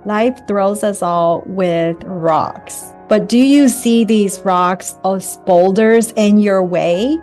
Life throws us all with rocks. But do you see these rocks as boulders in your way?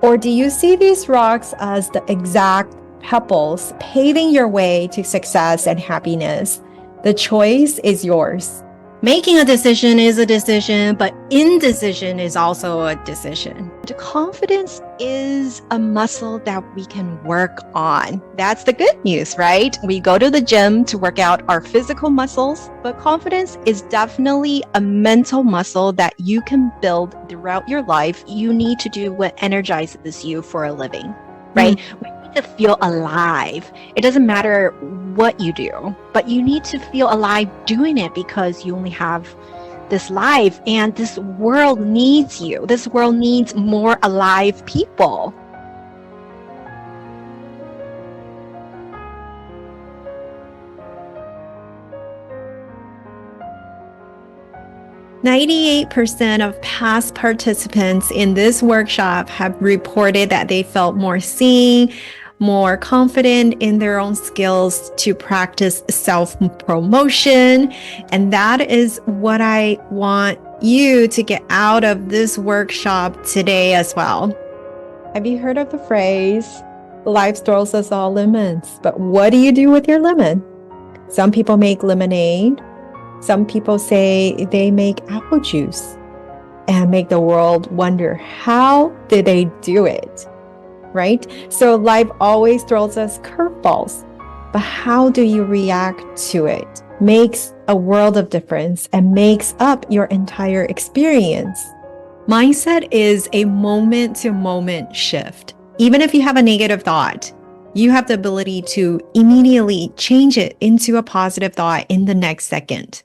Or do you see these rocks as the exact pebbles paving your way to success and happiness? The choice is yours. Making a decision is a decision, but indecision is also a decision. The confidence is a muscle that we can work on. That's the good news, right? We go to the gym to work out our physical muscles, but confidence is definitely a mental muscle that you can build throughout your life. You need to do what energizes you for a living, right? We need to feel alive. It doesn't matter what you do, but you need to feel alive doing it because you only have this life and this world needs you. This world needs more alive people. "98% of past participants in this workshop have reported that they felt more seen, more confident in their own skills to practice self-promotion. And that is what I want you to get out of this workshop today as well." Have you heard of the phrase, "Life throws us all lemons"? But what do you do with your lemon? Some people make lemonade. Some people say they make apple juice and make the world wonder, how did they do it? Right? So life always throws us curveballs, but how do you react to it makes a world of difference and makes up your entire experience. Mindset is a moment-to-moment shift. Even if you have a negative thought, you have the ability to immediately change it into a positive thought in the next second.